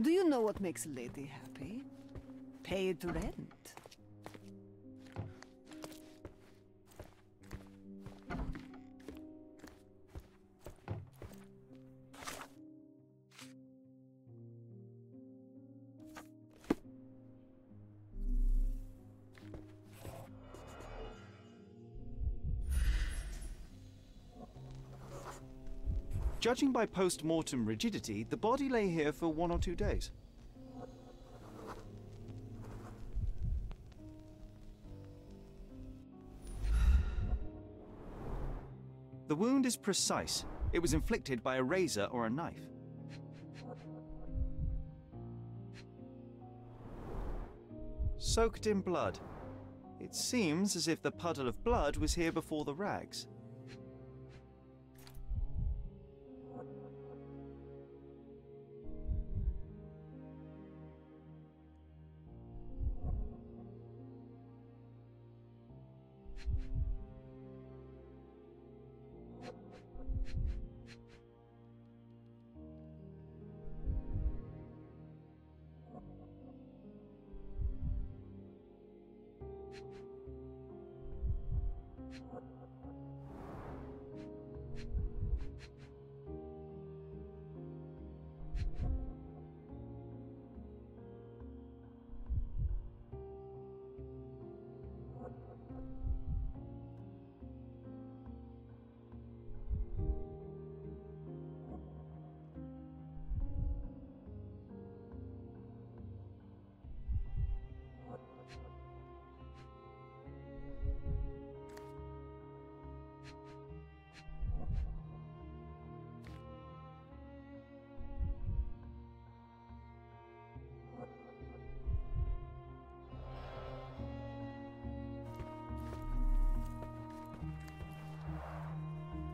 Do you know what makes a lady happy? Paid rent. Judging by post-mortem rigidity, the body lay here for 1 or 2 days. The wound is precise. It was inflicted by a razor or a knife. Soaked in blood. It seems as if the puddle of blood was here before the rags.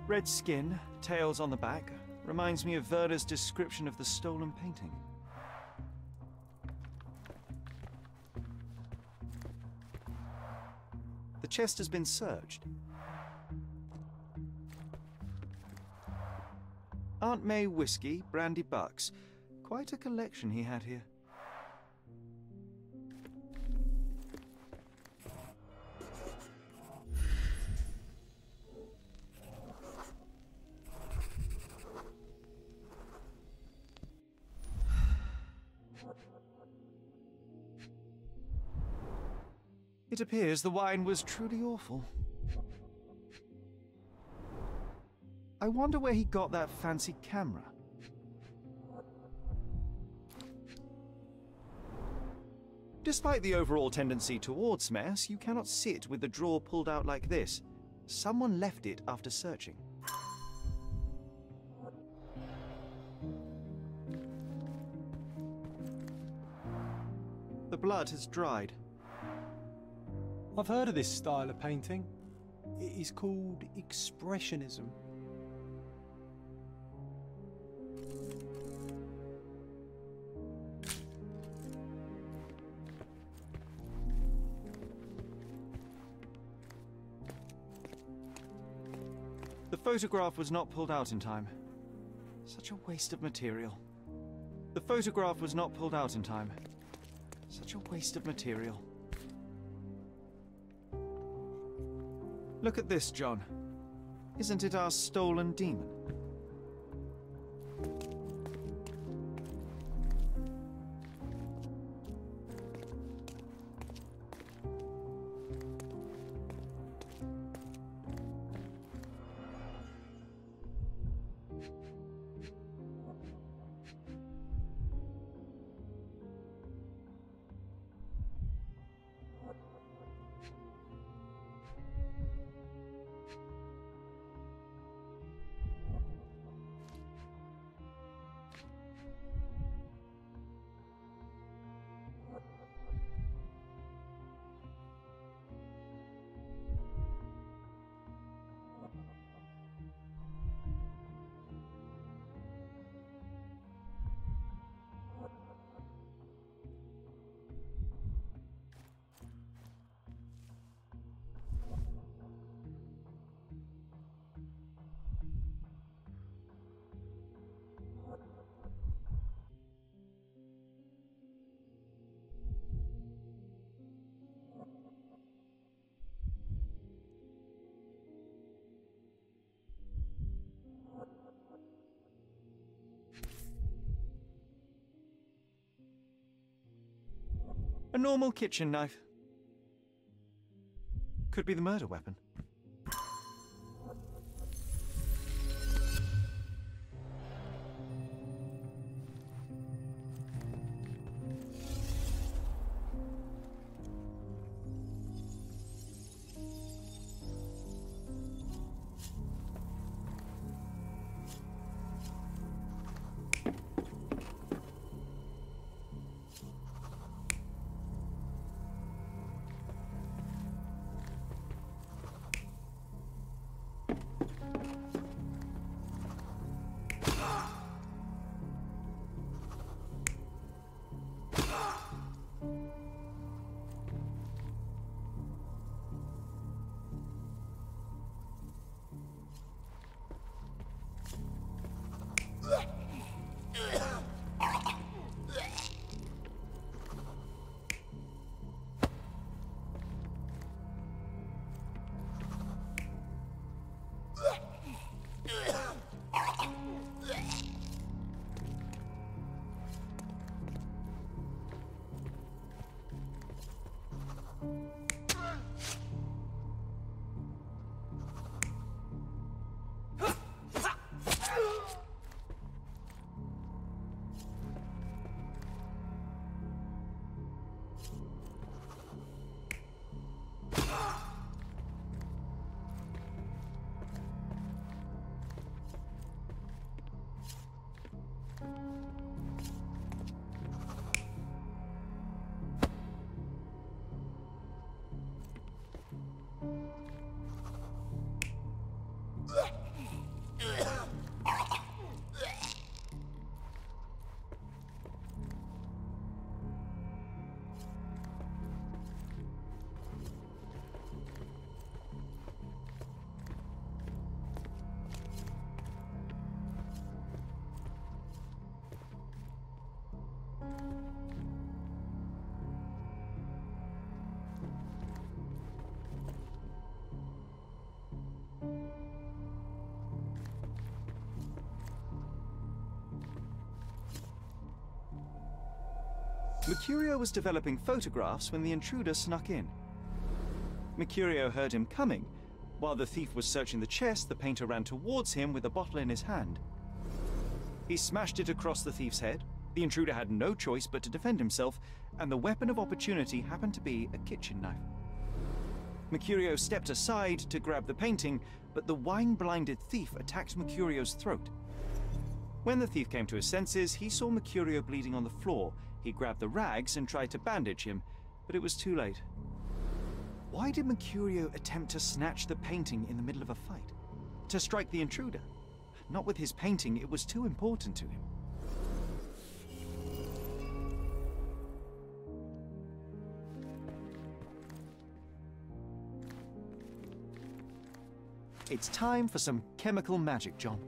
Red skin, tails on the back, reminds me of Verda's description of the stolen painting. The chest has been searched. Aunt May whiskey, brandy bucks. Quite a collection he had here. It appears the wine was truly awful. I wonder where he got that fancy camera. Despite the overall tendency towards mess, you cannot sit with the drawer pulled out like this. Someone left it after searching. The blood has dried. I've heard of this style of painting. It is called Expressionism. The photograph was not pulled out in time. Such a waste of material. The photograph was not pulled out in time. Such a waste of material. Look at this, John. Isn't it our stolen demon? A normal kitchen knife. Could be the murder weapon. Mercurio was developing photographs when the intruder snuck in. Mercurio heard him coming. While the thief was searching the chest, the painter ran towards him with a bottle in his hand. He smashed it across the thief's head, The intruder had no choice but to defend himself, and the weapon of opportunity happened to be a kitchen knife. Mercurio stepped aside to grab the painting, but the wine-blinded thief attacked Mercurio's throat. When the thief came to his senses, he saw Mercurio bleeding on the floor. He grabbed the rags and tried to bandage him, but it was too late. Why did Mercurio attempt to snatch the painting in the middle of a fight? To strike the intruder? Not with his painting, it was too important to him. It's time for some chemical magic, John.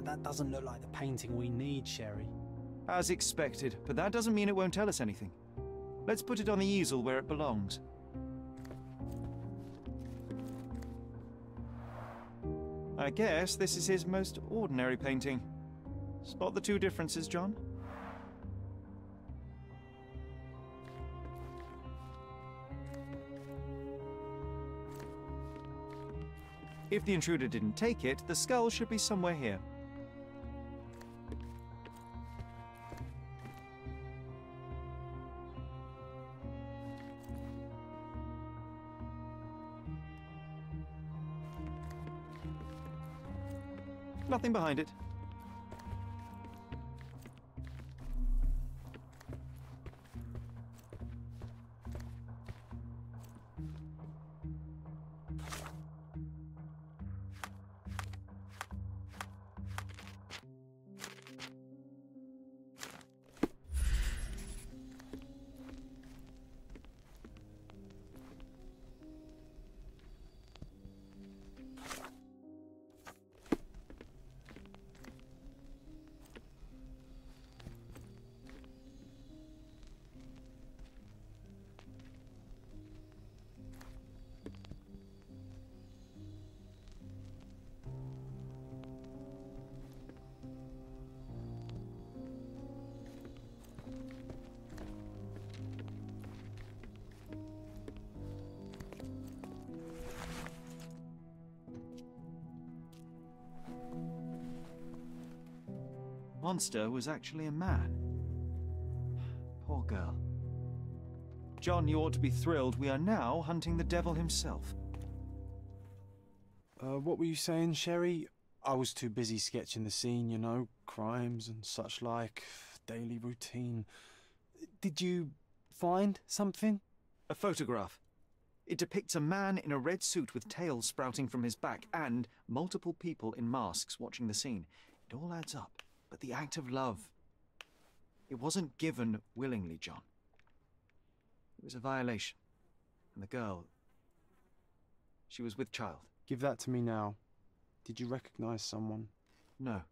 That doesn't look like the painting we need, Sherry. As expected, but that doesn't mean it won't tell us anything. Let's put it on the easel where it belongs. I guess this is his most ordinary painting. Spot the two differences, John? If the intruder didn't take it, the skull should be somewhere here. Nothing behind it. monster was actually a man. Poor girl. John, you ought to be thrilled. We are now hunting the devil himself. What were you saying, Sherry? I was too busy sketching the scene, you know, crimes and such like, daily routine. Did you find something? A photograph. It depicts a man in a red suit with tails sprouting from his back and multiple people in masks watching the scene. It all adds up. But the act of love, it wasn't given willingly, John. It was a violation. And the girl, she was with child. Give that to me now. Did you recognize someone? No.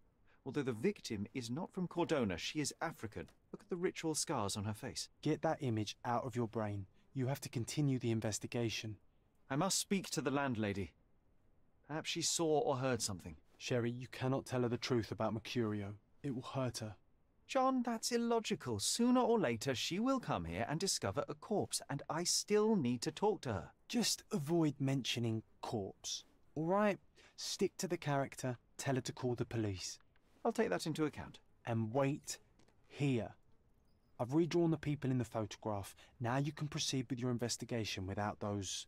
Although the victim is not from Cordona, she is African. Look at the ritual scars on her face. Get that image out of your brain. You have to continue the investigation. I must speak to the landlady. Perhaps she saw or heard something. Sherry, you cannot tell her the truth about Mercurio. It will hurt her. John, that's illogical. Sooner or later, she will come here and discover a corpse, and I still need to talk to her. Just avoid mentioning corpse, all right? Stick to the character, tell her to call the police. I'll take that into account. And wait here. I've redrawn the people in the photograph. Now you can proceed with your investigation without those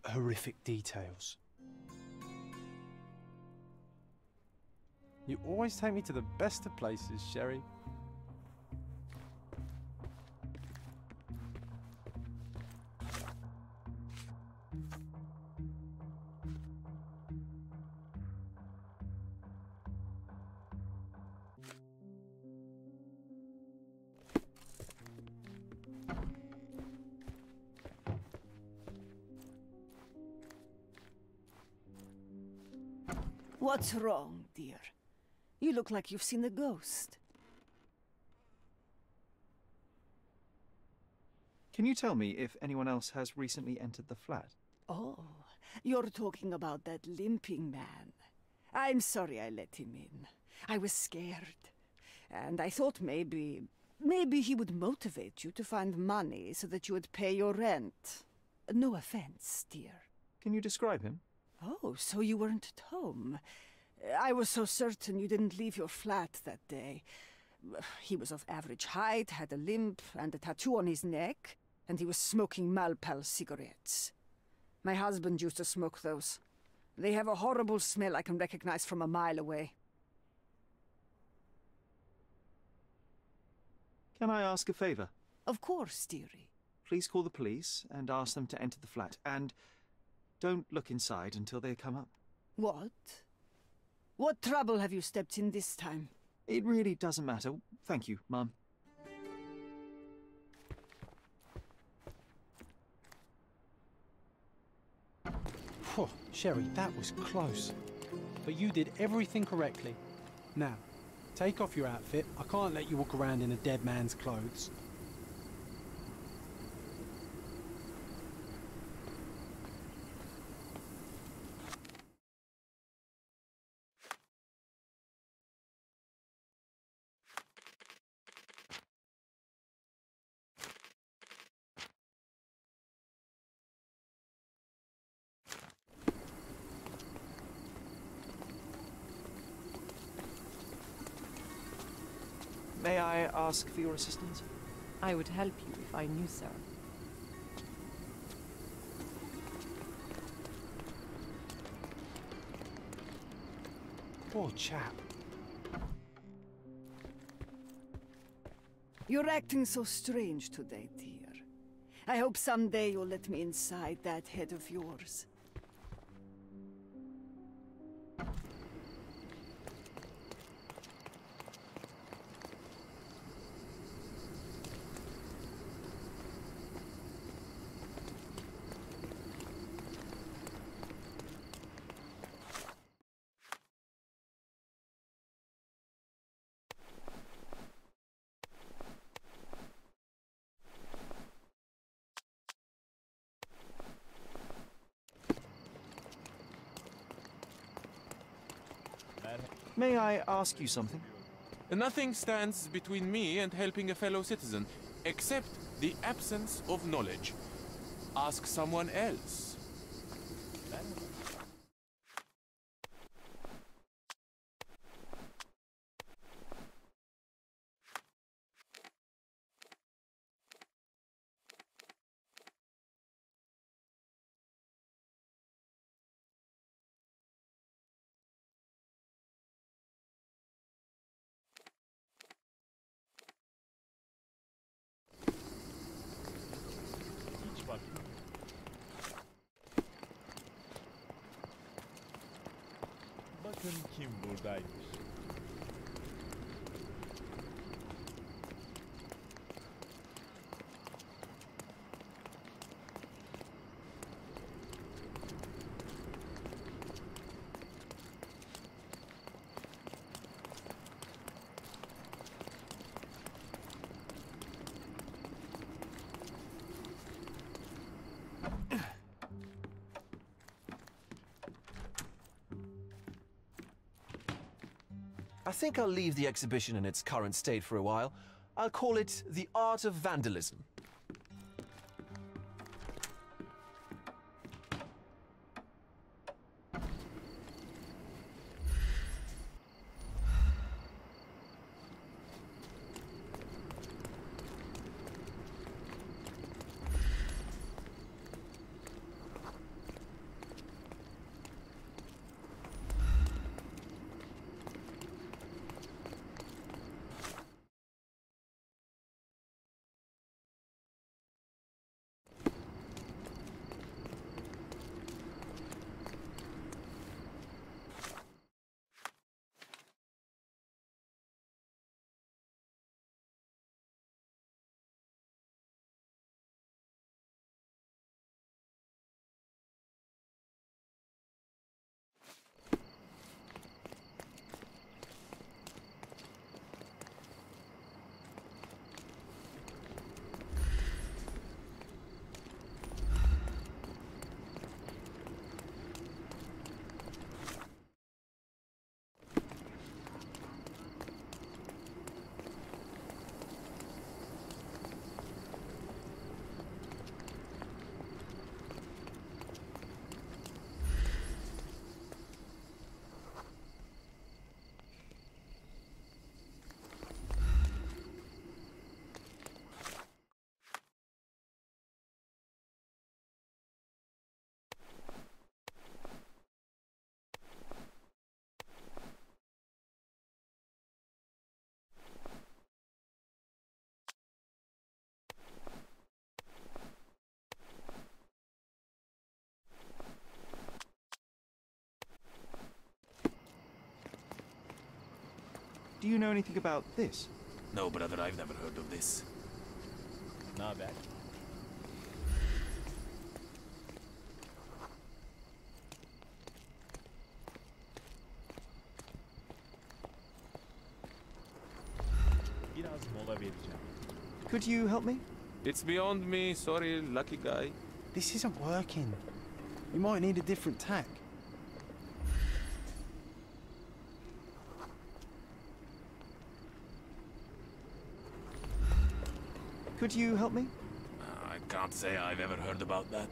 horrific details. You always take me to the best of places, Sherry. What's wrong, dear? You look like you've seen a ghost. Can you tell me if anyone else has recently entered the flat? Oh, you're talking about that limping man. I'm sorry I let him in. I was scared. And I thought maybe he would motivate you to find money so that you would pay your rent. No offense, dear. Can you describe him? Oh, so you weren't at home. I was so certain you didn't leave your flat that day. He was of average height, had a limp and a tattoo on his neck, and he was smoking Malpal cigarettes. My husband used to smoke those. They have a horrible smell I can recognize from a mile away. Can I ask a favor? Of course, dearie. Please call the police and ask them to enter the flat, and don't look inside until they come up. What? What trouble have you stepped in this time? It really doesn't matter. Thank you, Mum. Whew, Sherry, that was close. But you did everything correctly. Now, take off your outfit. I can't let you walk around in a dead man's clothes. May I ask for your assistance? I would help you if I knew, sir. Poor chap. You're acting so strange today, dear. I hope someday you'll let me inside that head of yours. May I ask you something? Nothing stands between me and helping a fellow citizen, except the absence of knowledge. Ask someone else. Bakın kim buradaymış. I think I'll leave the exhibition in its current state for a while. I'll call it The Art of Vandalism. Do you know anything about this? No, brother, I've never heard of this. Ne haber? Biraz mola vereceğim. Could you help me? It's beyond me, sorry, lucky guy. This isn't working. You might need a different tack. Could you help me? I can't say I've ever heard about that.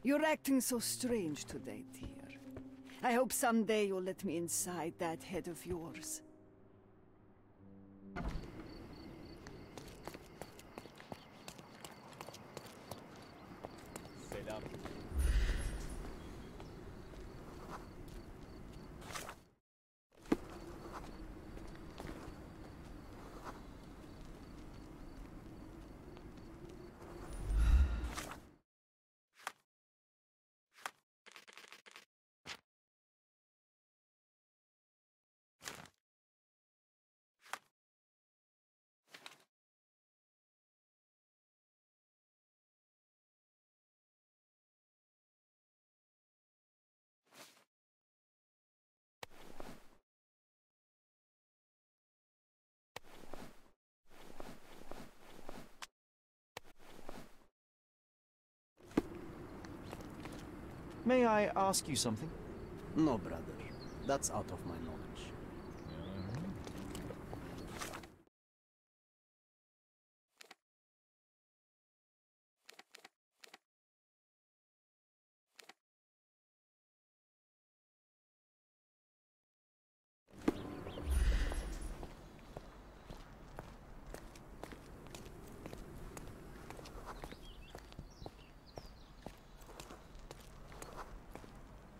You're acting so strange today, dear. I hope someday you'll let me inside that head of yours. Selam. May I ask you something? No, brother. That's out of my knowledge.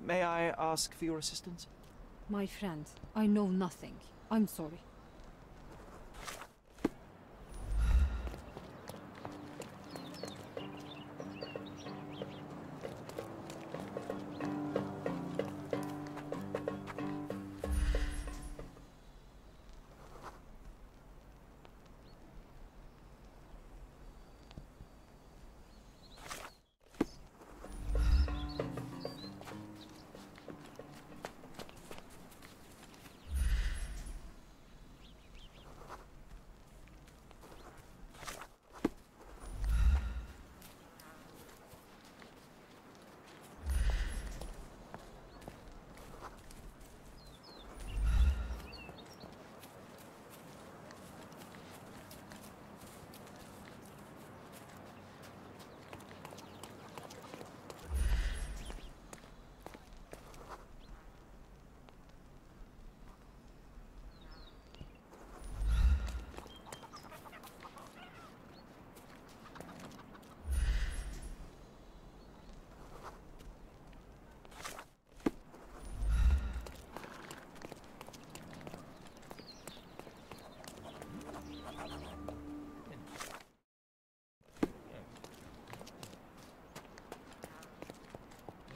May I ask for your assistance? My friend, I know nothing. I'm sorry.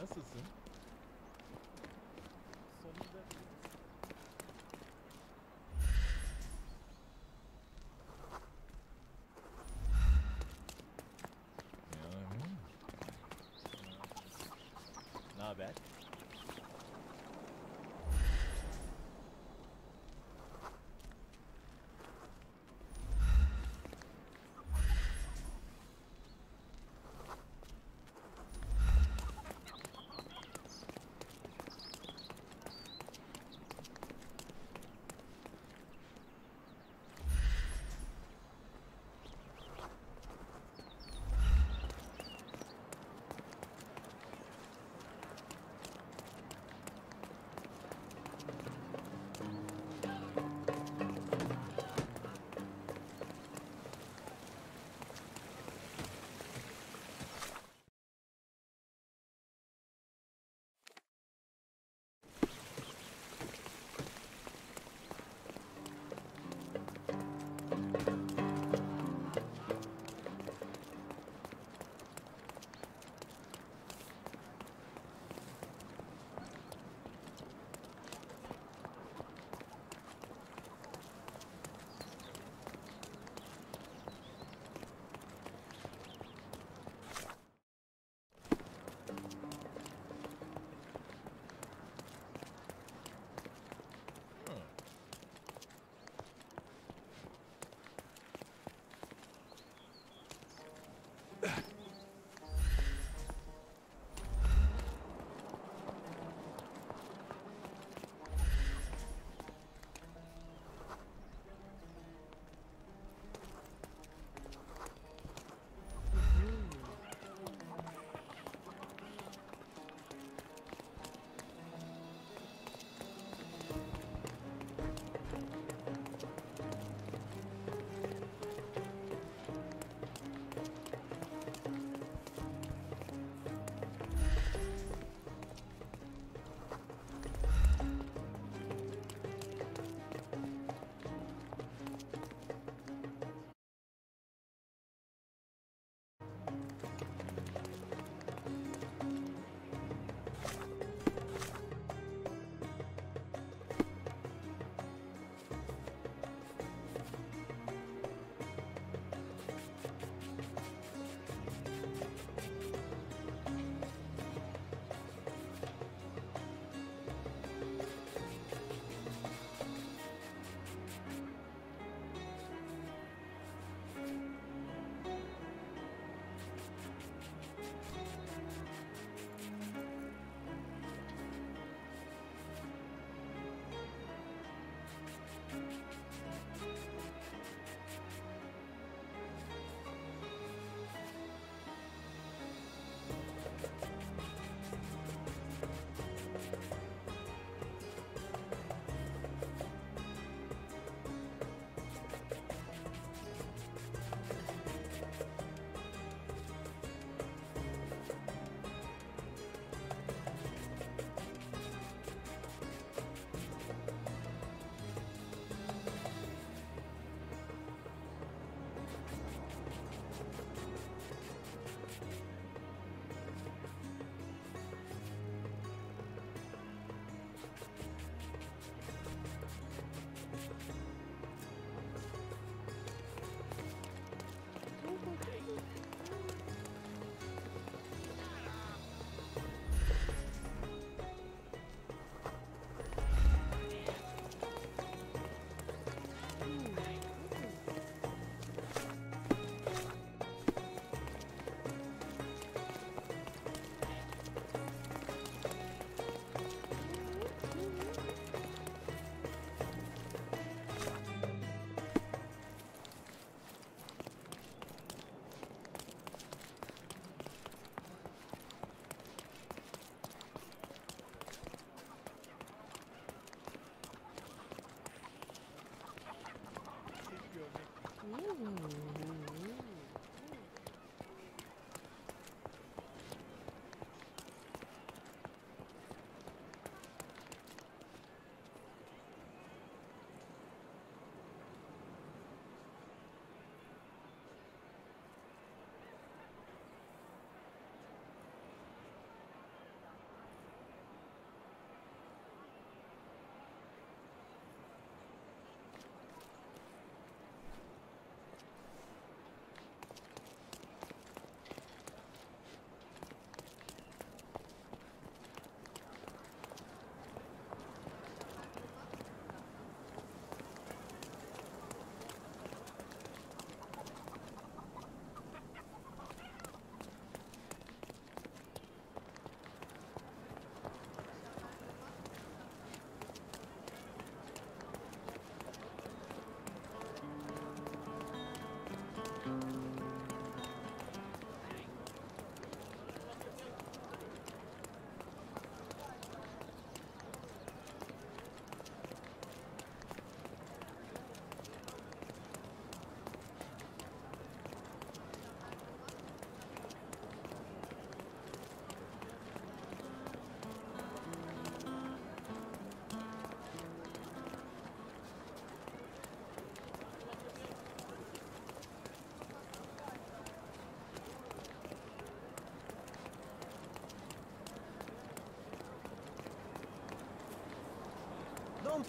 Nasılsın? Sonunda... Ne haber?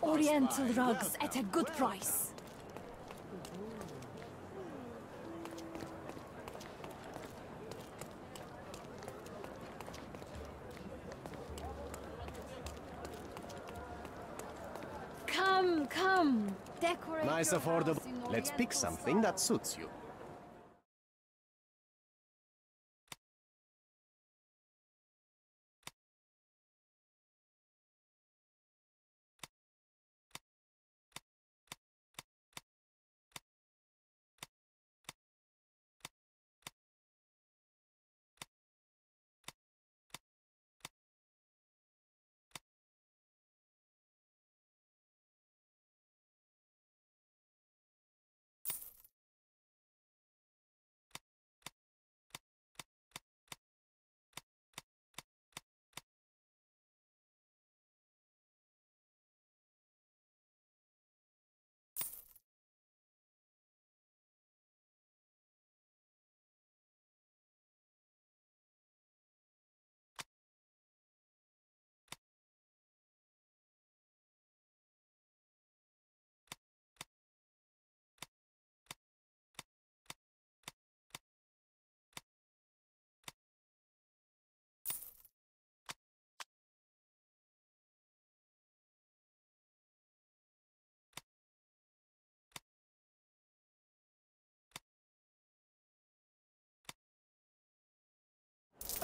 Oriental rugs at a good price. Come, come. Decorate Nice your house affordable. in Let's pick Oriental something that style. suits you.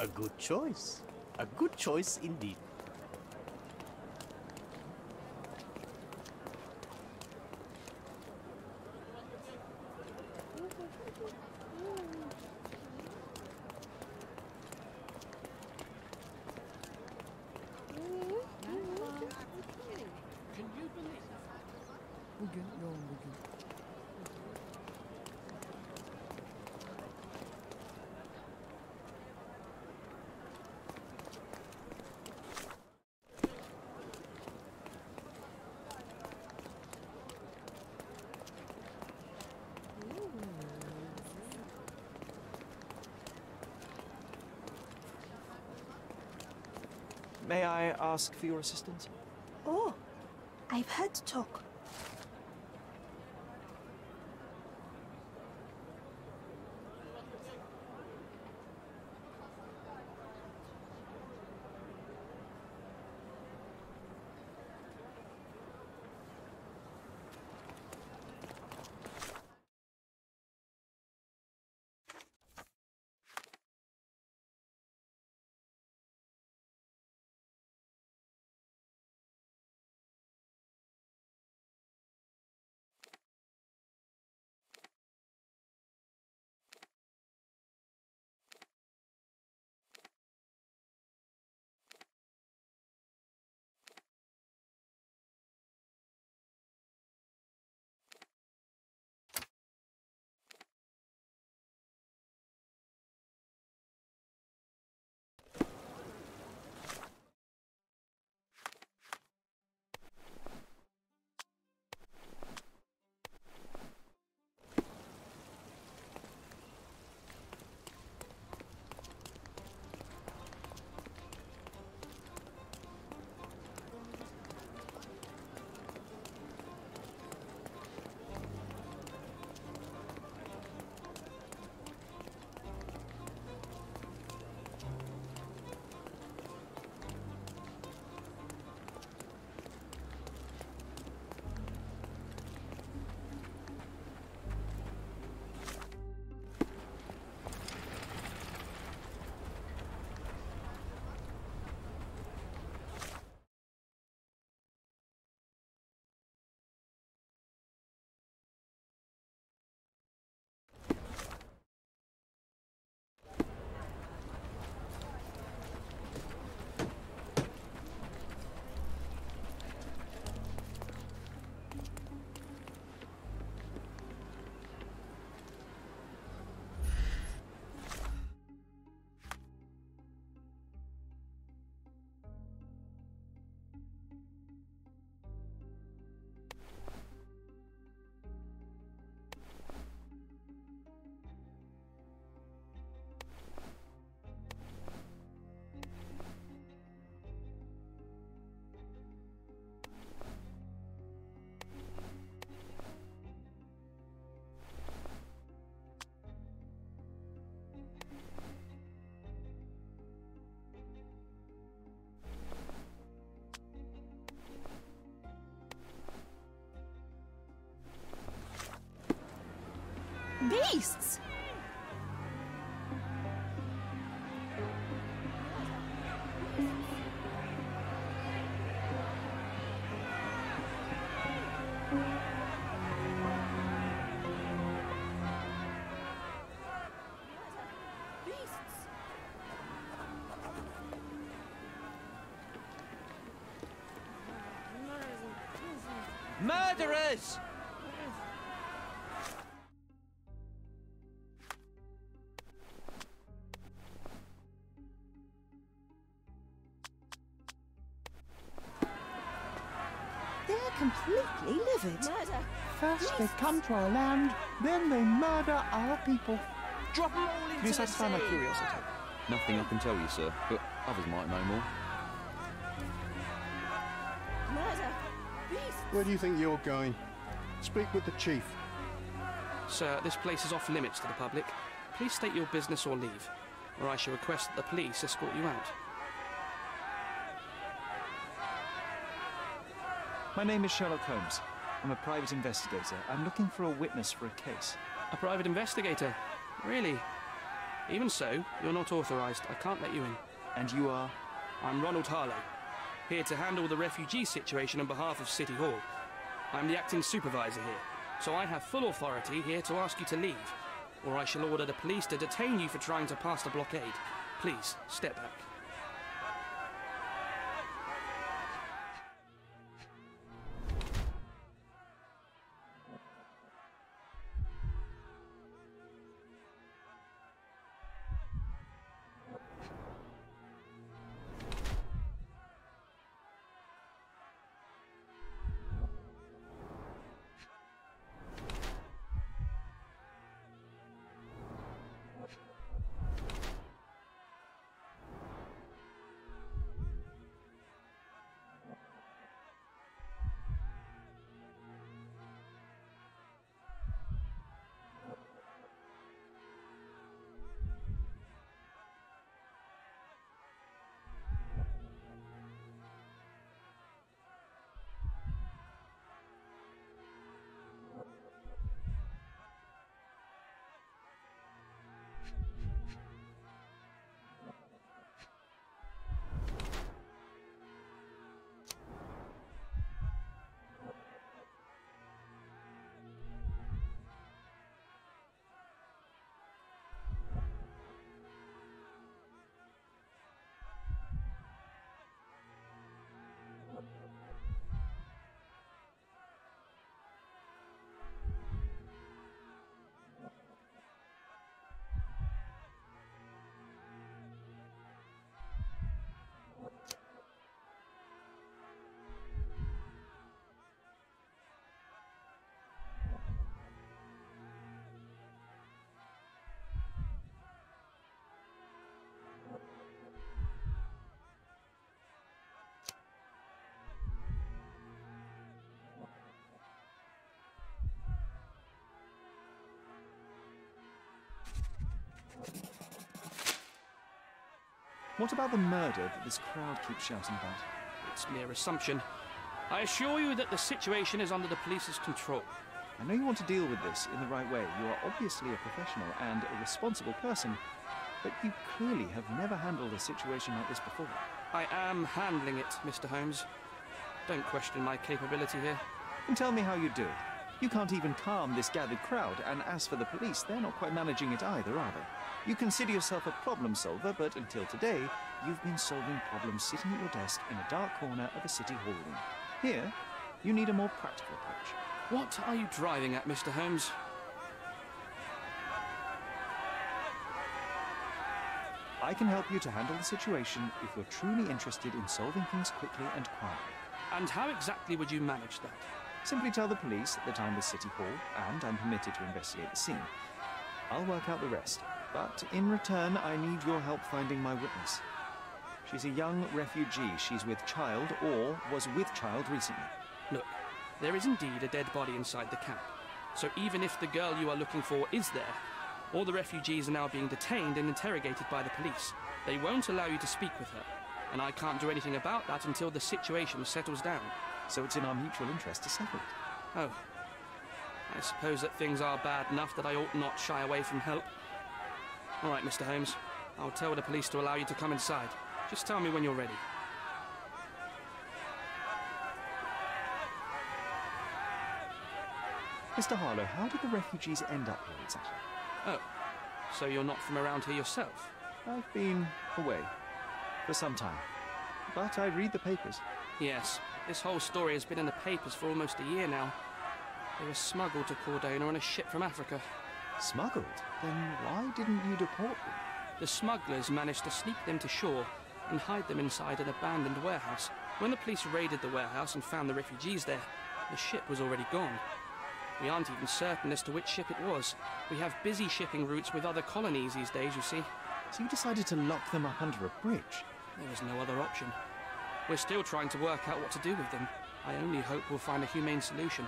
A good choice. A good choice indeed. Bugün yoğun bugün. May I ask for your assistance? Oh, I've heard talk. beasts! Murderers! They're completely livid. Murder! First they come to our land, then they murder our people. Drop them all into Can you satisfy my sea. curiosity? Nothing I can tell you, sir, but others might know more. Murder! Beasts! Where do you think you're going? Speak with the chief. Sir, this place is off limits to the public. Please state your business or leave, or I shall request that the police escort you out. My name is Sherlock Holmes. I'm a private investigator. I'm looking for a witness for a case. A private investigator? Really? Even so, you're not authorized. I can't let you in. And you are? I'm Ronald Harlow, here to handle the refugee situation on behalf of City Hall. I'm the acting supervisor here, so I have full authority here to ask you to leave, or I shall order the police to detain you for trying to pass the blockade. Please, step back. What about the murder that this crowd keeps shouting about? It's mere assumption. I assure you that the situation is under the police's control. I know you want to deal with this in the right way. You are obviously a professional and a responsible person, but you clearly have never handled a situation like this before. I am handling it, Mr. Holmes. Don't question my capability here. And tell me how you do it. You can't even calm this gathered crowd, and as for the police, they're not quite managing it either, are they? You consider yourself a problem solver, but until today, you've been solving problems sitting at your desk in a dark corner of a city hall room. Here, you need a more practical approach. What are you driving at, Mr. Holmes? I can help you to handle the situation if you're truly interested in solving things quickly and quietly. And how exactly would you manage that? Simply tell the police that I'm with City Hall and I'm permitted to investigate the scene. I'll work out the rest, but in return I need your help finding my witness. She's a young refugee. She's with child or was with child recently. Look, there is indeed a dead body inside the camp. So even if the girl you are looking for is there, all the refugees are now being detained and interrogated by the police. They won't allow you to speak with her, and I can't do anything about that until the situation settles down. So it's in our mutual interest to settle it. Oh. I suppose that things are bad enough that I ought not shy away from help. All right, Mr. Holmes. I'll tell the police to allow you to come inside. Just tell me when you're ready. Mr. Harlow, how did the refugees end up here exactly? Oh, so you're not from around here yourself? I've been away for some time, but I read the papers. Yes, this whole story has been in the papers for almost a year now. They were smuggled to Cordona on a ship from Africa. Smuggled? Then why didn't you deport them? The smugglers managed to sneak them to shore and hide them inside an abandoned warehouse. When the police raided the warehouse and found the refugees there, the ship was already gone. We aren't even certain as to which ship it was. We have busy shipping routes with other colonies these days, you see. So you decided to lock them up under a bridge? There was no other option. We're still trying to work out what to do with them. I only hope we'll find a humane solution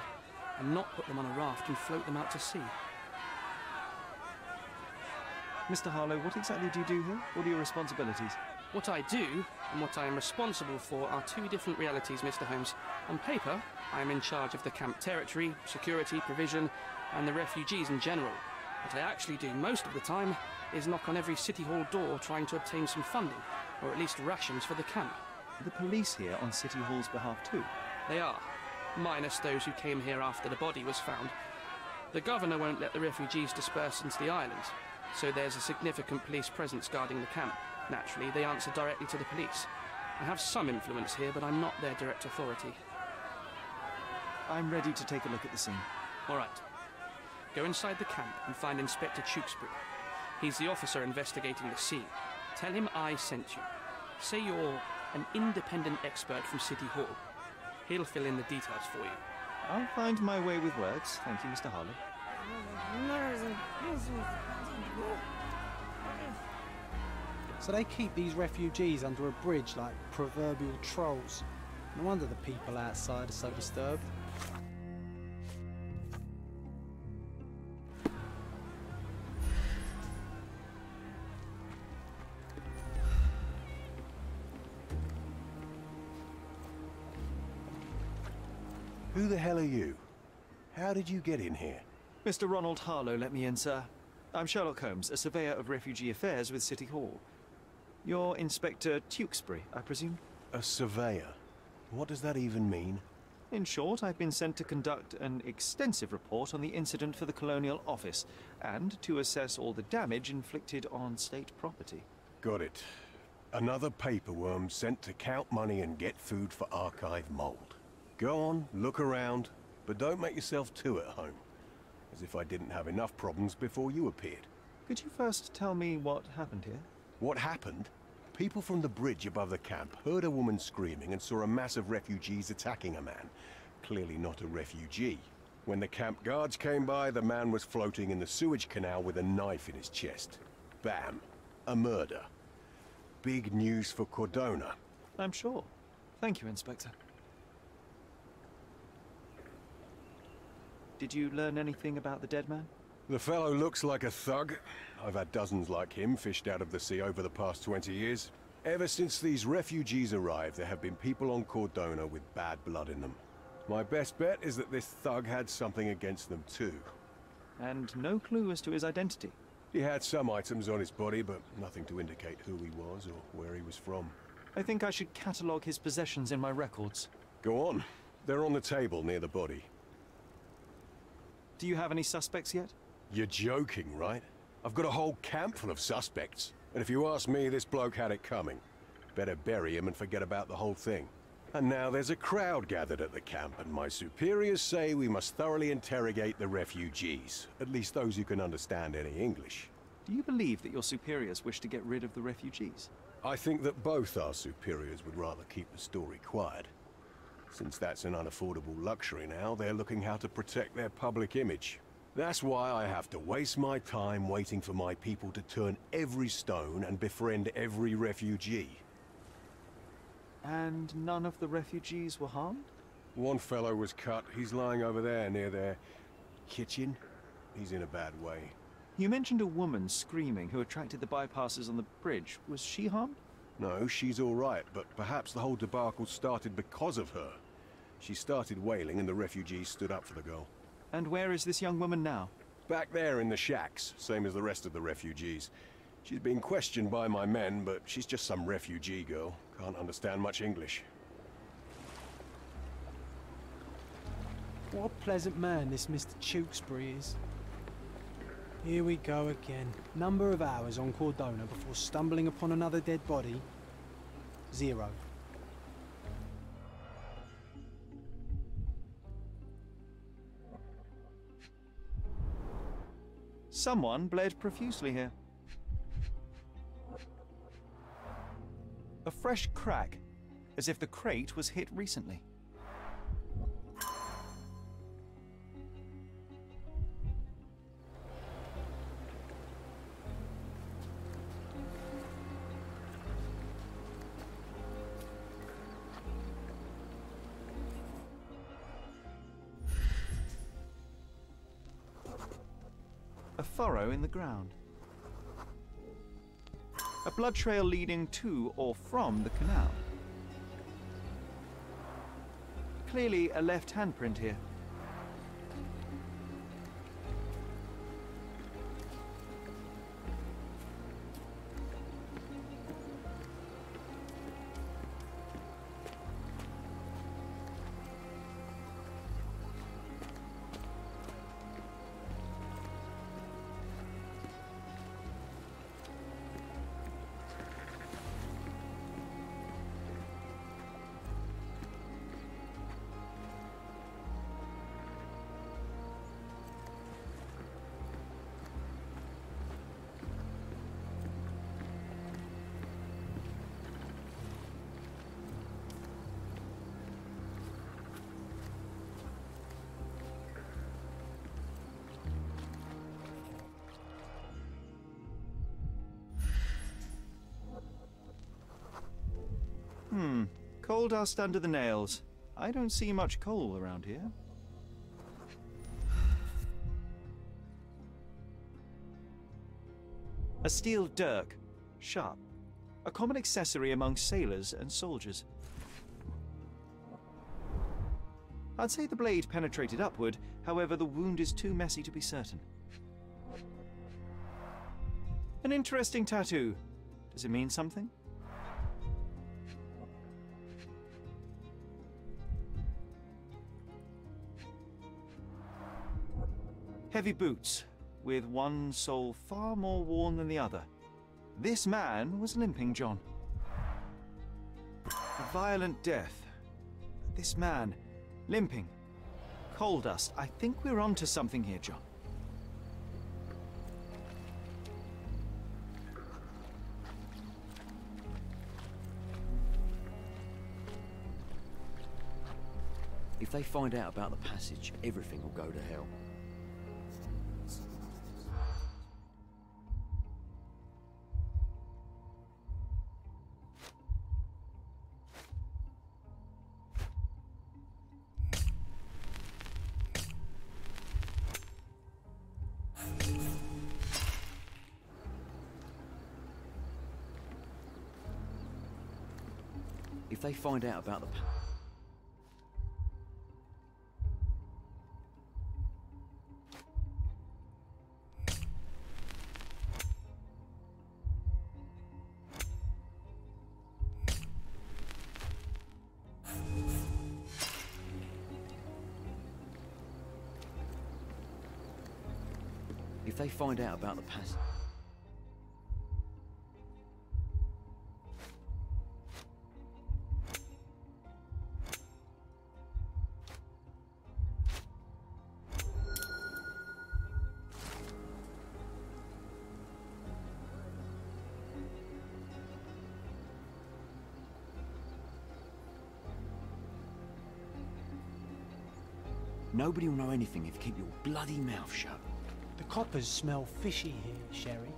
and not put them on a raft and float them out to sea. Mr. Harlow, what exactly do you do here? What are your responsibilities? What I do and what I am responsible for are two different realities, Mr. Holmes. On paper, I am in charge of the camp territory, security, provision, and the refugees in general. What I actually do most of the time is knock on every City Hall door trying to obtain some funding, or at least rations for the camp. Are the police here on City Hall's behalf too? They are, minus those who came here after the body was found. The governor won't let the refugees disperse into the island, so there's a significant police presence guarding the camp. Naturally, they answer directly to the police. I have some influence here, but I'm not their direct authority. I'm ready to take a look at the scene. All right. Go inside the camp and find Inspector Tewkesbury. He's the officer investigating the scene. Tell him I sent you. Say you're an independent expert from City Hall. He'll fill in the details for you. I'll find my way with words. Thank you, Mr. Harlow. So they keep these refugees under a bridge like proverbial trolls. No wonder the people outside are so disturbed. Who the hell are you? How did you get in here? Mr. Ronald Harlow let me in, sir. I'm Sherlock Holmes, a surveyor of refugee affairs with City Hall. You're Inspector Tewkesbury, I presume? A surveyor? What does that even mean? In short, I've been sent to conduct an extensive report on the incident for the Colonial Office, and to assess all the damage inflicted on state property. Got it. Another paperworm sent to count money and get food for archive mold. Go on, look around, but don't make yourself too at home. As if I didn't have enough problems before you appeared. Could you first tell me what happened here? What happened? People from the bridge above the camp heard a woman screaming and saw a mass of refugees attacking a man. Clearly not a refugee. When the camp guards came by, the man was floating in the sewage canal with a knife in his chest. Bam. A murder. Big news for Cordona. I'm sure. Thank you, Inspector. Did you learn anything about the dead man? The fellow looks like a thug. I've had dozens like him fished out of the sea over the past 20 years. Ever since these refugees arrived, there have been people on Cordona with bad blood in them. My best bet is that this thug had something against them too. And no clue as to his identity? He had some items on his body, but nothing to indicate who he was or where he was from. I think I should catalogue his possessions in my records. Go on. They're on the table near the body. Do you have any suspects yet? You're joking, right? I've got a whole camp full of suspects. And if you ask me, this bloke had it coming. Better bury him and forget about the whole thing. And now there's a crowd gathered at the camp, and my superiors say we must thoroughly interrogate the refugees. At least those who can understand any English. Do you believe that your superiors wish to get rid of the refugees? I think that both our superiors would rather keep the story quiet. Since that's an unaffordable luxury now, they're looking how to protect their public image. That's why I have to waste my time waiting for my people to turn every stone and befriend every refugee. And none of the refugees were harmed? One fellow was cut. He's lying over there near their kitchen. He's in a bad way. You mentioned a woman screaming who attracted the bypassers on the bridge. Was she harmed? No, she's all right, but perhaps the whole debacle started because of her. She started wailing and the refugees stood up for the girl. And where is this young woman now? Back there in the shacks, same as the rest of the refugees. She's been questioned by my men, but she's just some refugee girl. Can't understand much English. What a pleasant man this Mr. Tewkesbury is. Here we go again. Number of hours on Cordona before stumbling upon another dead body. 0. Someone bled profusely here. A fresh crack, as if the crate was hit recently. A furrow in the ground. A blood trail leading to or from the canal. Clearly a left handprint here. Coal dust under the nails. I don't see much coal around here. A steel dirk, sharp. A common accessory among sailors and soldiers. I'd say the blade penetrated upward, however the wound is too messy to be certain. An interesting tattoo. Does it mean something? Heavy boots, with one sole far more worn than the other. This man was limping, John. A violent death. This man, limping. Coal dust. I think we're onto something here, John. If they find out about the passage, everything will go to hell. If they find out about the If they find out about the passage. Nobody will know anything if you keep your bloody mouth shut. The coppers smell fishy here, Sherry.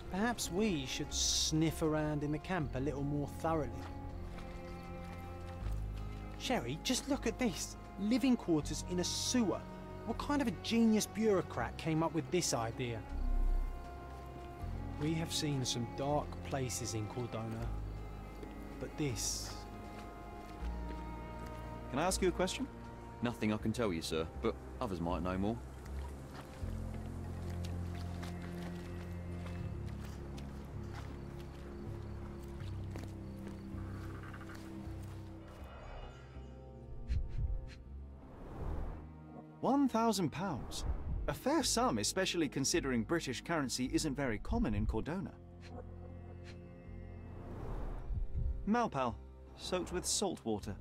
Perhaps we should sniff around in the camp a little more thoroughly. Sherry, just look at this. Living quarters in a sewer. What kind of a genius bureaucrat came up with this idea? We have seen some dark places in Cordona, but this... Can I ask you a question? Nothing I can tell you, sir, but Others might know more. £1,000. A fair sum, especially considering British currency isn't very common in Cordona. Malpal, soaked with salt water.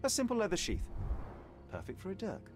A simple leather sheath. Perfect for a dirk.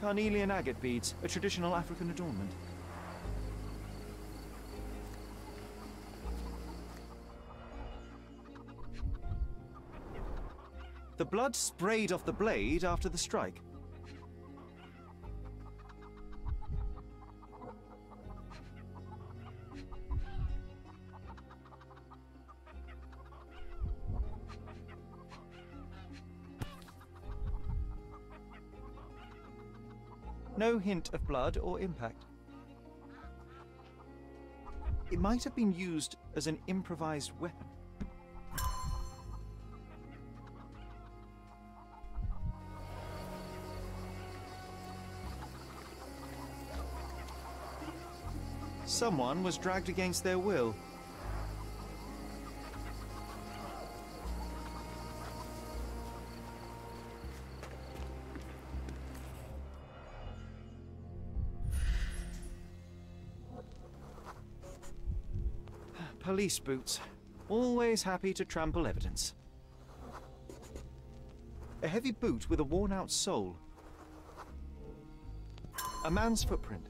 Carnelian agate beads, a traditional African adornment. The blood sprayed off the blade after the strike. No hint of blood or impact. It might have been used as an improvised weapon. Someone was dragged against their will. Police boots. Always happy to trample evidence. A heavy boot with a worn-out sole. A man's footprint.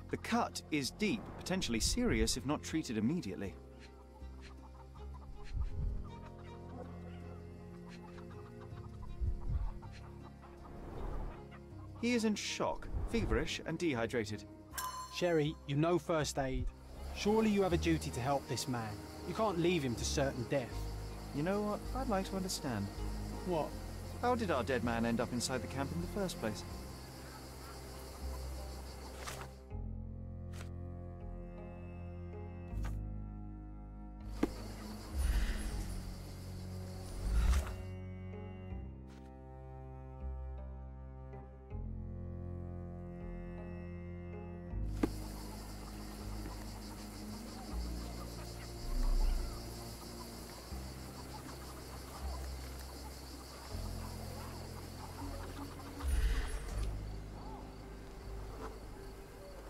The cut is deep, potentially serious if not treated immediately. He is in shock, feverish and dehydrated. Sherry, you know first aid. Surely you have a duty to help this man. You can't leave him to certain death. You know what? I'd like to understand. What? How did our dead man end up inside the camp in the first place?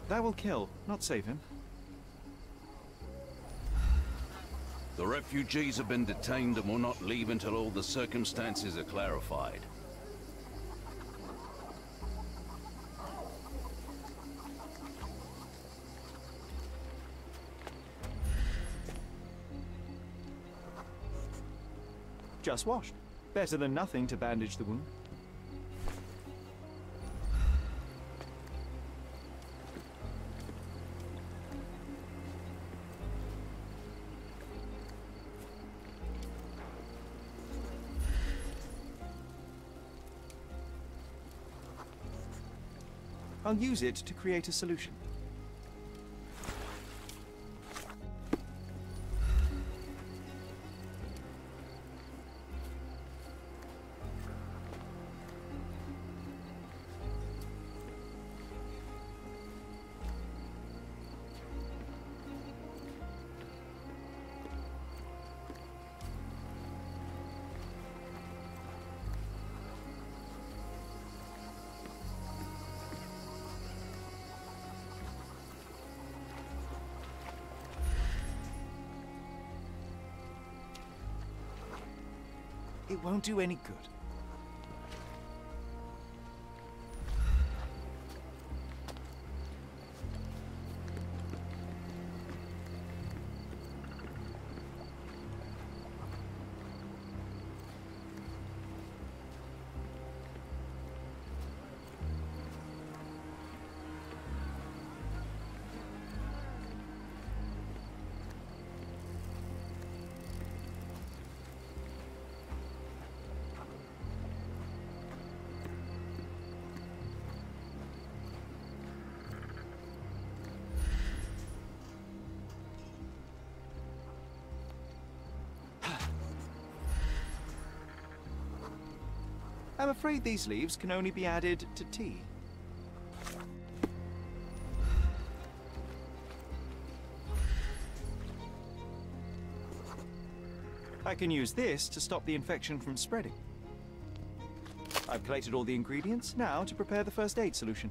That will kill, not save him. The refugees have been detained and will not leave until all the circumstances are clarified. Just washed. Better than nothing to bandage the wound. I'll use it to create a solution. It won't do any good. I'm afraid these leaves can only be added to tea. I can use this to stop the infection from spreading. I've collected all the ingredients, now to prepare the first aid solution.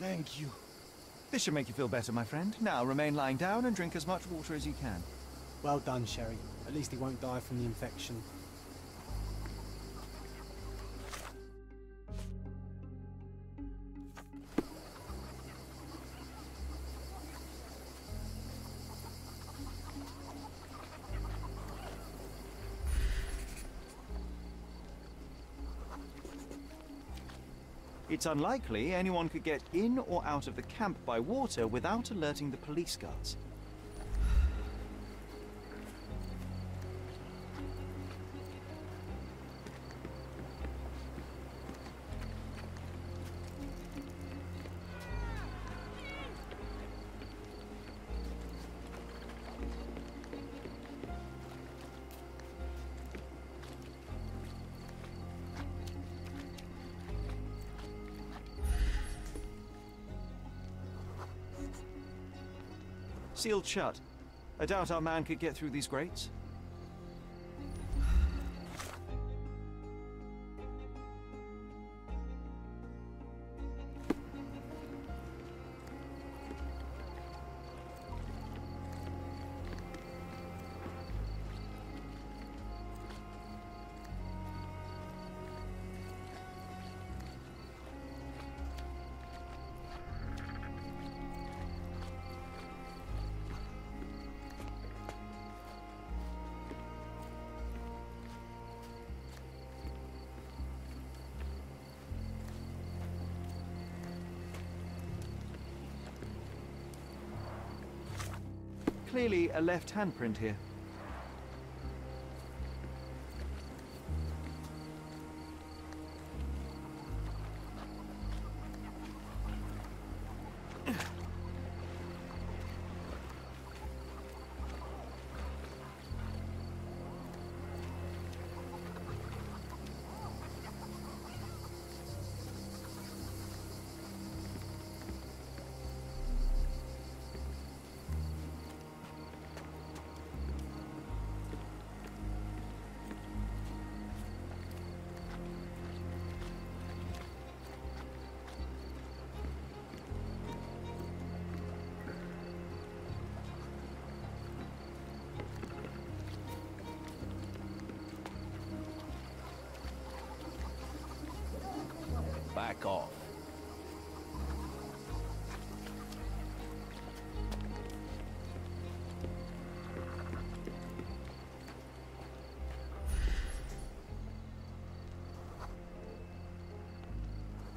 Thank you. This should make you feel better, my friend. Now remain lying down and drink as much water as you can. Well done, Sherry. At least he won't die from the infection. It's unlikely anyone could get in or out of the camp by water without alerting the police guards. Sealed shut. I doubt our man could get through these grates. Clearly a left handprint here. Back off.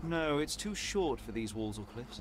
No, it's too short for these walls or cliffs.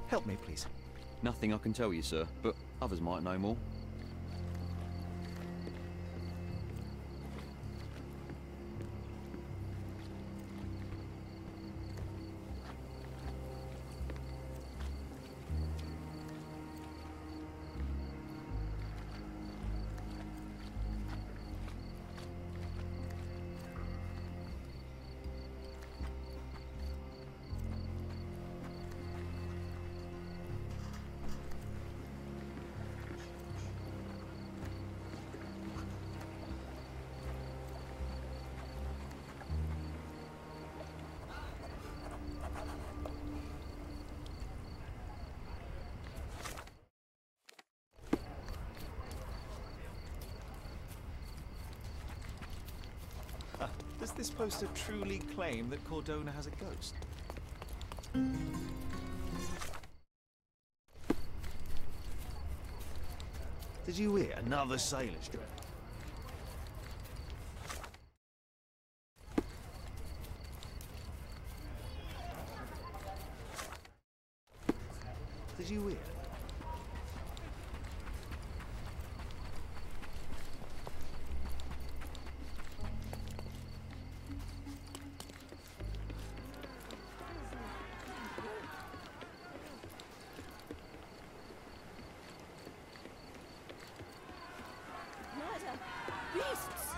Help me, please. Nothing I can tell you, sir, but others might know more. this poster truly claim that Cordona has a ghost? Did you hear? Another sailor's drowned. Did you hear? Murder! Beasts!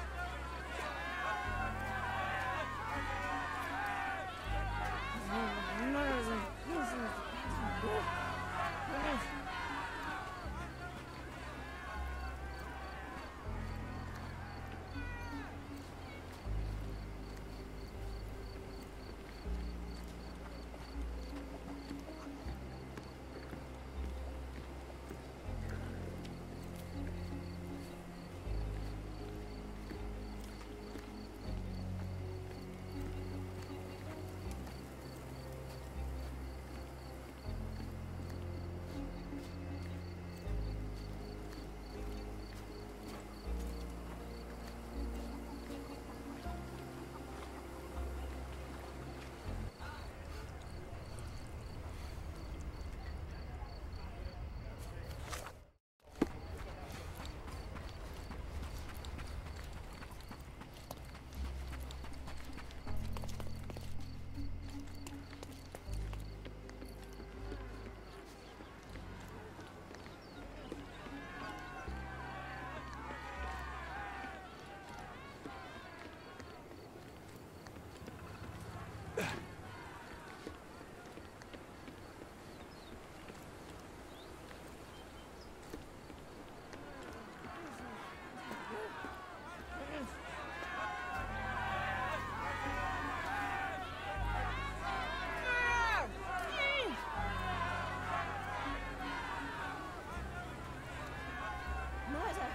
Murder!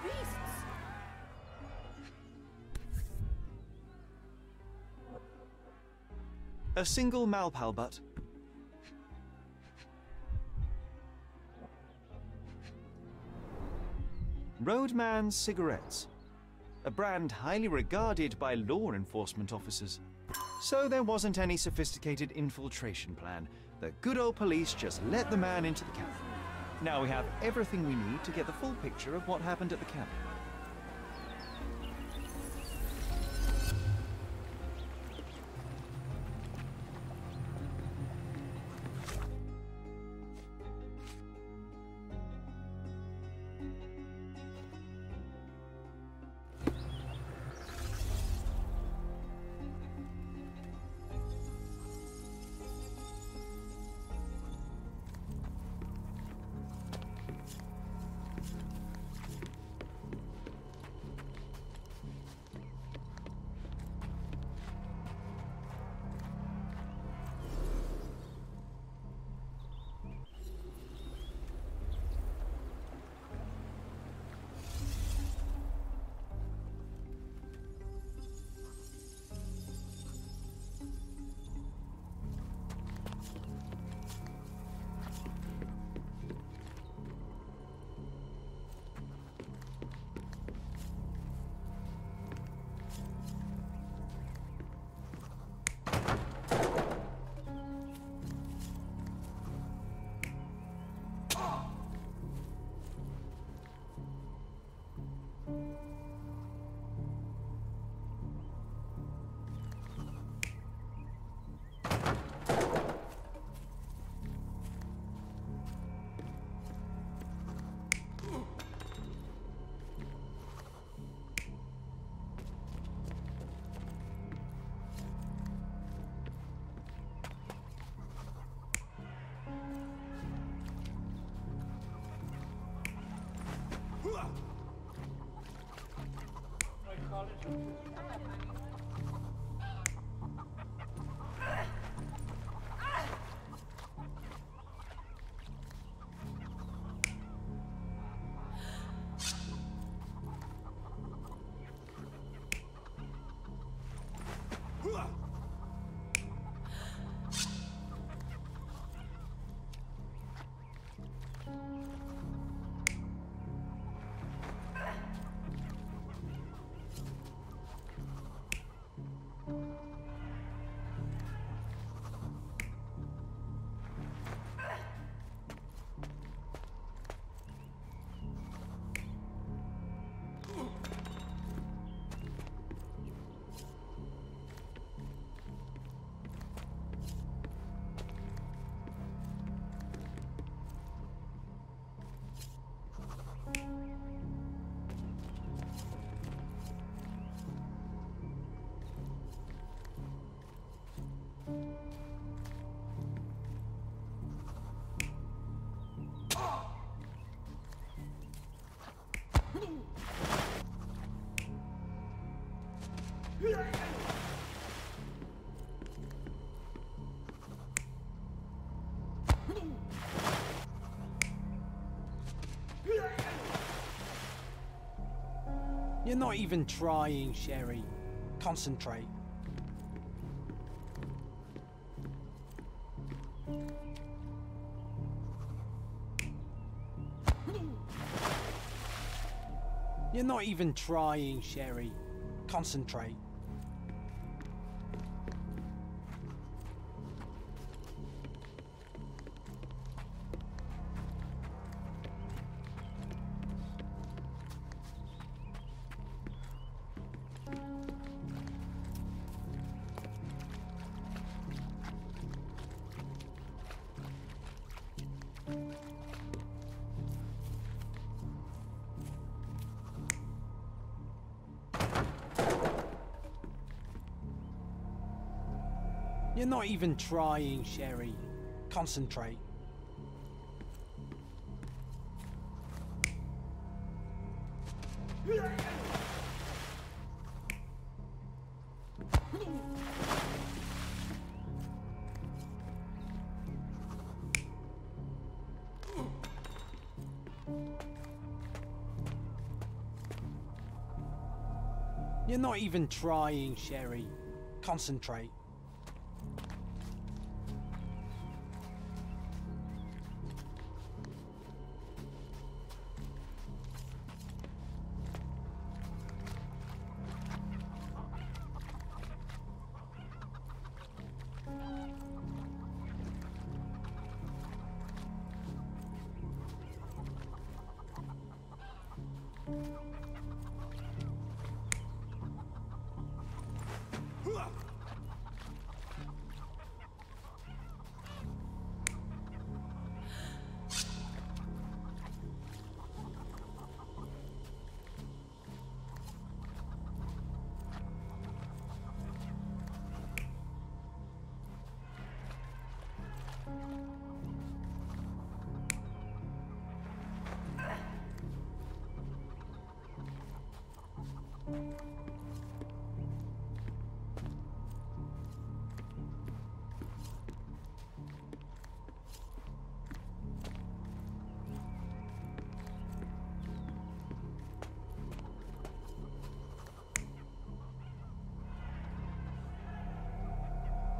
Beasts! A single Malpal butt. Roadman cigarettes. A brand highly regarded by law enforcement officers. So there wasn't any sophisticated infiltration plan. The good old police just let the man into the camp. Now we have everything we need to get the full picture of what happened at the camp. You're not even trying, Sherry. Concentrate. You're not even trying, Sherry. Concentrate. You're not even trying, Sherry. Concentrate. You're not even trying, Sherry. Concentrate.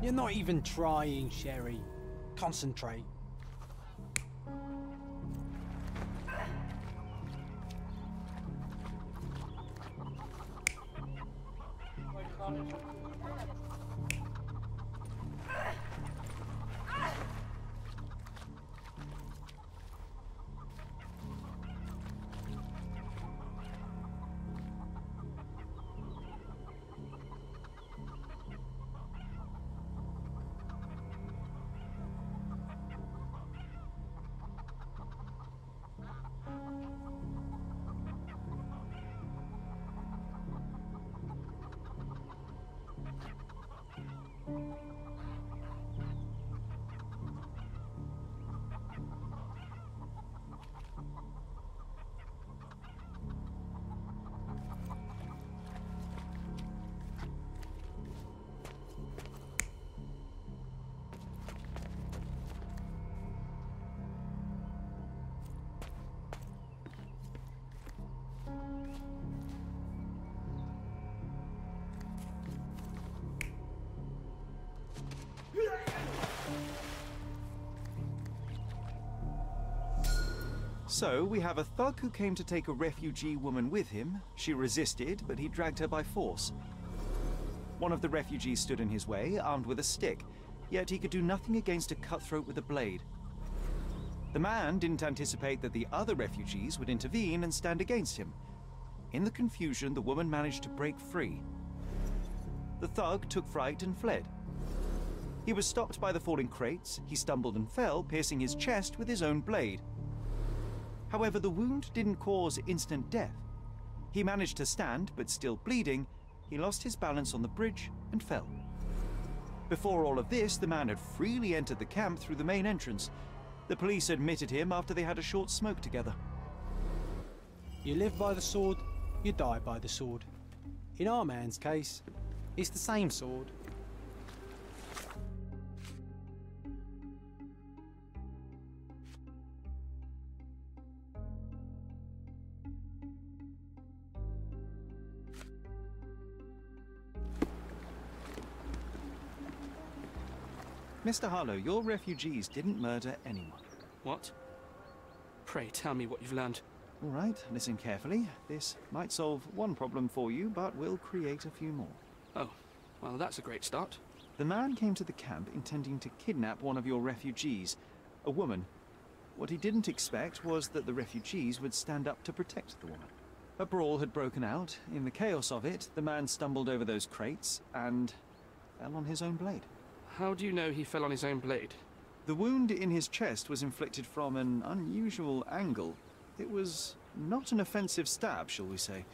You're not even trying, Sherry. Concentrate. So, we have a thug who came to take a refugee woman with him. She resisted, but he dragged her by force. One of the refugees stood in his way, armed with a stick, yet he could do nothing against a cutthroat with a blade. The man didn't anticipate that the other refugees would intervene and stand against him. In the confusion, the woman managed to break free. The thug took fright and fled. He was stopped by the falling crates. He stumbled and fell, piercing his chest with his own blade. However, the wound didn't cause instant death. He managed to stand, but still bleeding, he lost his balance on the bridge and fell. Before all of this, the man had freely entered the camp through the main entrance. The police admitted him after they had a short smoke together. You live by the sword, you die by the sword. In our man's case, it's the same sword. Mr. Harlow, your refugees didn't murder anyone. What? Pray tell me what you've learned. All right, listen carefully. This might solve one problem for you, but will create a few more. Oh, well, that's a great start. The man came to the camp intending to kidnap one of your refugees, a woman. What he didn't expect was that the refugees would stand up to protect the woman. A brawl had broken out. In the chaos of it, the man stumbled over those crates and fell on his own blade. How do you know he fell on his own blade? The wound in his chest was inflicted from an unusual angle. It was not an offensive stab, shall we say.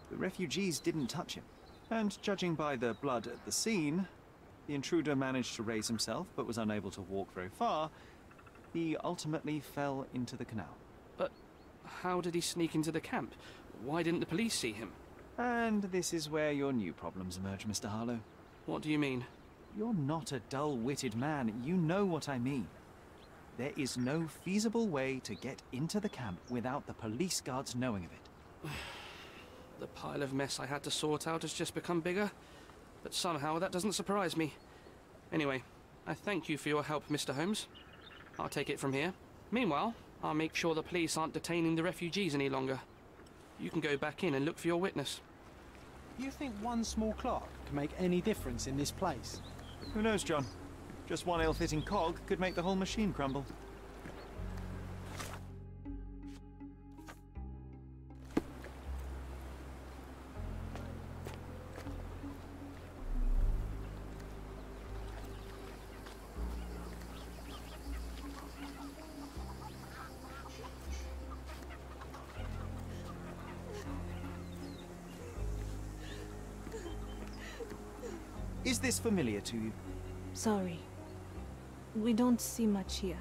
The refugees didn't touch him. And judging by the blood at the scene, the intruder managed to raise himself but was unable to walk very far. He ultimately fell into the canal. But how did he sneak into the camp? Why didn't the police see him? And this is where your new problems emerge, Mr. Harlow. What do you mean? You're not a dull-witted man. You know what I mean. There is no feasible way to get into the camp without the police guards knowing of it. The pile of mess I had to sort out has just become bigger, but somehow that doesn't surprise me. Anyway, I thank you for your help, Mr. Holmes. I'll take it from here. Meanwhile, I'll make sure the police aren't detaining the refugees any longer. You can go back in and look for your witness. You think one small clock can make any difference in this place? Who knows, John? Just one ill-fitting cog could make the whole machine crumble. Is this familiar to you? Sorry. We don't see much here.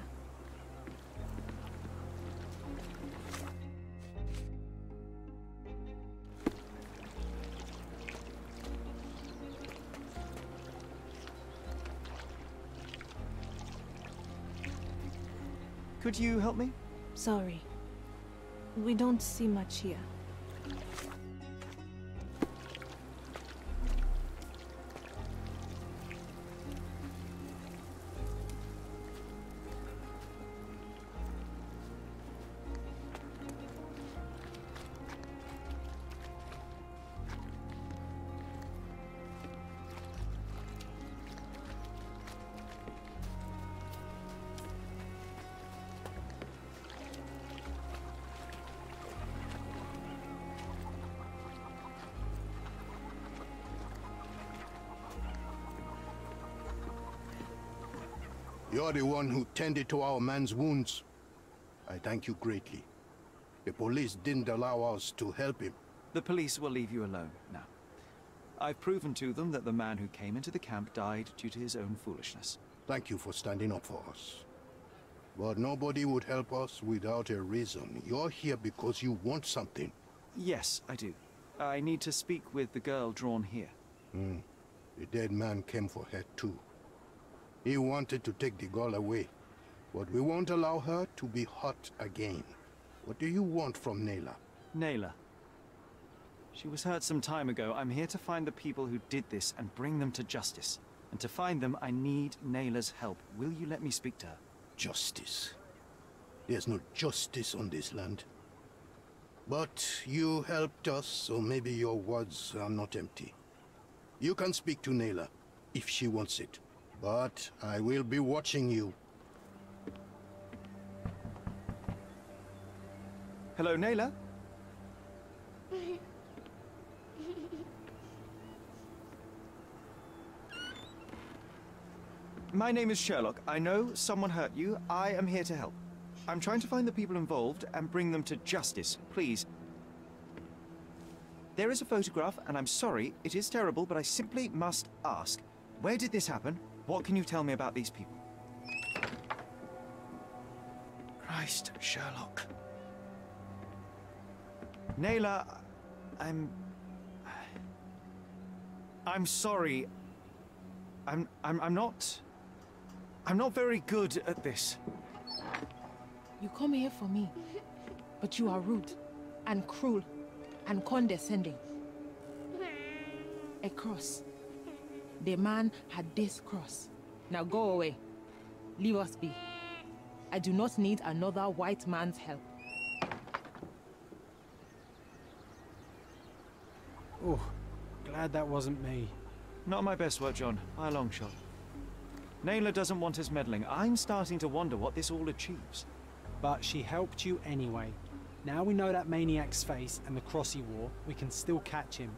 Could you help me? Sorry. We don't see much here. You're the one who tended to our man's wounds. I thank you greatly. The police didn't allow us to help him. The police will leave you alone now. I've proven to them that the man who came into the camp died due to his own foolishness. Thank you for standing up for us. But nobody would help us without a reason. You're here because you want something. Yes, I do. I need to speak with the girl drawn here. The dead man came for her too. He wanted to take the girl away, but we won't allow her to be hurt again. What do you want from Nayla? Nayla. She was hurt some time ago. I'm here to find the people who did this and bring them to justice. And to find them, I need Nayla's help. Will you let me speak to her? Justice. There's no justice on this land. But you helped us, so maybe your words are not empty. You can speak to Nayla, if she wants it. But I will be watching you. Hello, Nayla? My name is Sherlock. I know someone hurt you. I am here to help. I'm trying to find the people involved and bring them to justice. Please. There is a photograph, and I'm sorry, it is terrible, but I simply must ask. Where did this happen? What can you tell me about these people? Christ, Sherlock. Nayla, I'm sorry. I'm not very good at this. You come here for me, but you are rude and cruel and condescending. A cross. The man had this cross. Now go away. Leave us be. I do not need another white man's help. Oh, glad that wasn't me. Not my best work, John, by a long shot. Naylor doesn't want us meddling. I'm starting to wonder what this all achieves. But she helped you anyway. Now we know that maniac's face and the cross he wore, we can still catch him.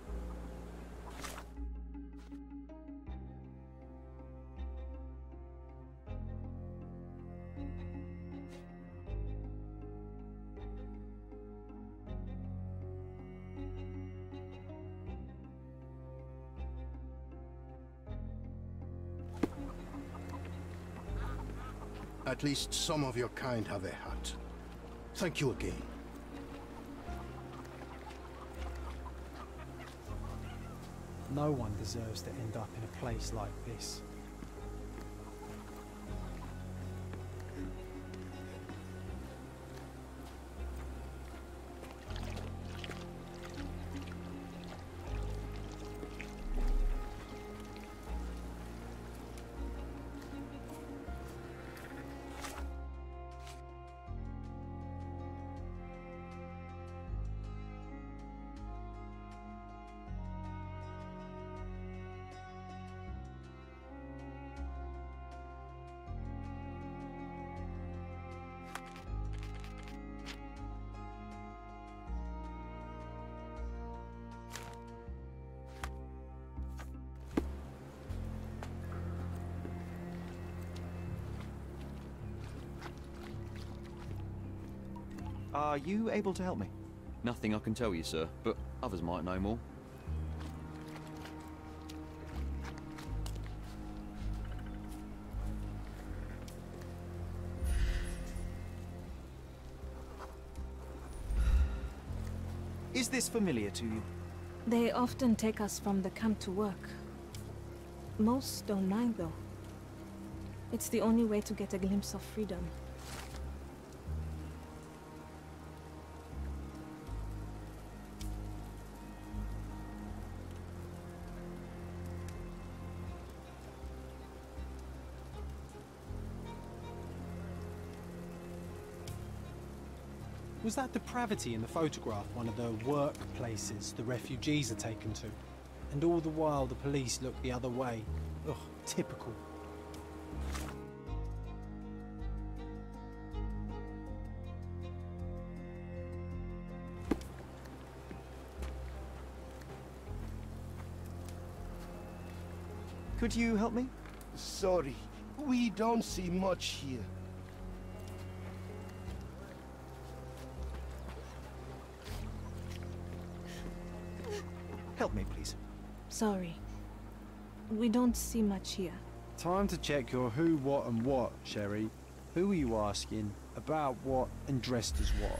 At least some of your kind have a hat. Thank you again. No one deserves to end up in a place like this. Are you able to help me? Nothing I can tell you, sir, but others might know more. Is this familiar to you? They often take us from the camp to work. Most don't mind, though. It's the only way to get a glimpse of freedom. Was that depravity in the photograph one of the workplaces the refugees are taken to? And all the while the police look the other way. Ugh, typical. Could you help me? Sorry, we don't see much here. Help me, please. Sorry. We don't see much here. Time to check your who, what and what, Sherry. Who are you asking? About what and dressed as what?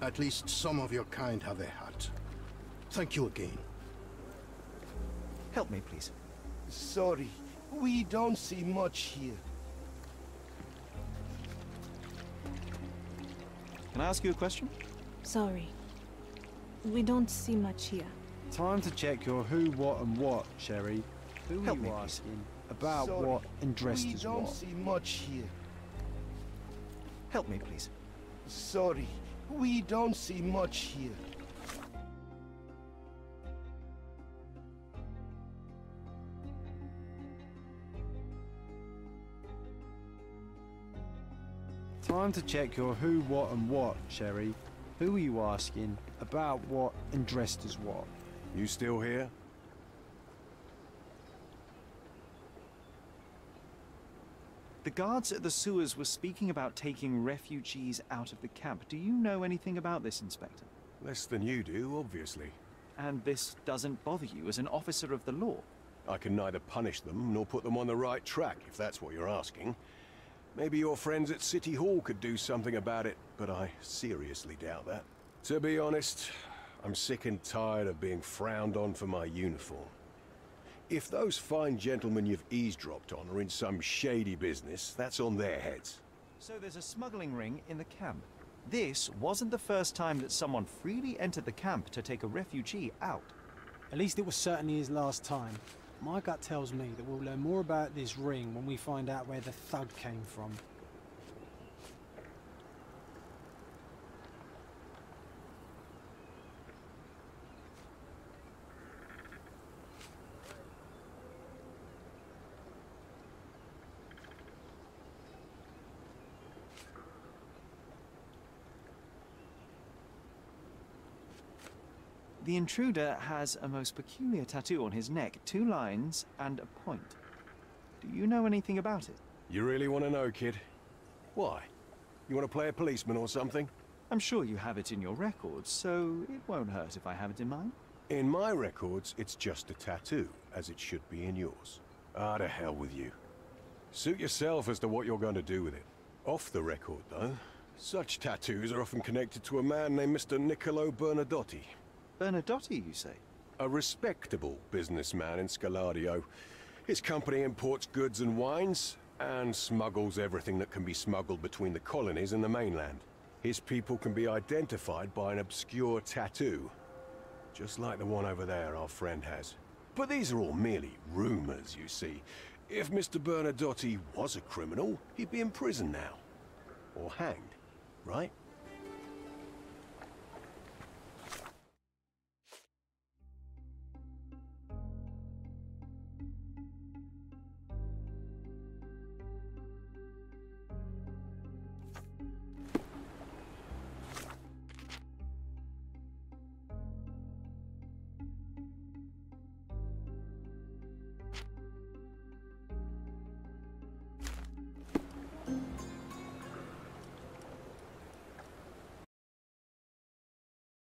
At least some of your kind have a hat. Thank you again. Help me, please. Sorry, we don't see much here. Can I ask you a question? Sorry. We don't see much here. Time to check your who, what and what, Sherry. Who are you asking? About Sorry, what and dressed as what? We don't see much here. Help me, please. Sorry, we don't see much here. Time to check your who, what and what, Sherry. Who are you asking? About what and dressed as what? You still here? The guards at the sewers were speaking about taking refugees out of the camp. Do you know anything about this, Inspector? Less than you do, obviously. And this doesn't bother you as an officer of the law? I can neither punish them nor put them on the right track, if that's what you're asking. Maybe your friends at City Hall could do something about it, but I seriously doubt that. To be honest, I'm sick and tired of being frowned on for my uniform. If those fine gentlemen you've eavesdropped on are in some shady business, that's on their heads. So there's a smuggling ring in the camp. This wasn't the first time that someone freely entered the camp to take a refugee out. At least it was certainly his last time. My gut tells me that we'll learn more about this ring when we find out where the thug came from. The intruder has a most peculiar tattoo on his neck, 2 lines and a point. Do you know anything about it? You really want to know, kid? Why? You want to play a policeman or something? I'm sure you have it in your records, so it won't hurt if I have it in mine. In my records, it's just a tattoo, as it should be in yours. Ah, to hell with you. Suit yourself as to what you're going to do with it. Off the record, though, such tattoos are often connected to a man named Mr. Niccolo Bernadotti. Bernadotti, you say? A respectable businessman in Scaladio. His company imports goods and wines, and smuggles everything that can be smuggled between the colonies and the mainland. His people can be identified by an obscure tattoo, just like the one over there our friend has. But these are all merely rumors, you see. If Mr. Bernadotti was a criminal, he'd be in prison now. Or hanged, right?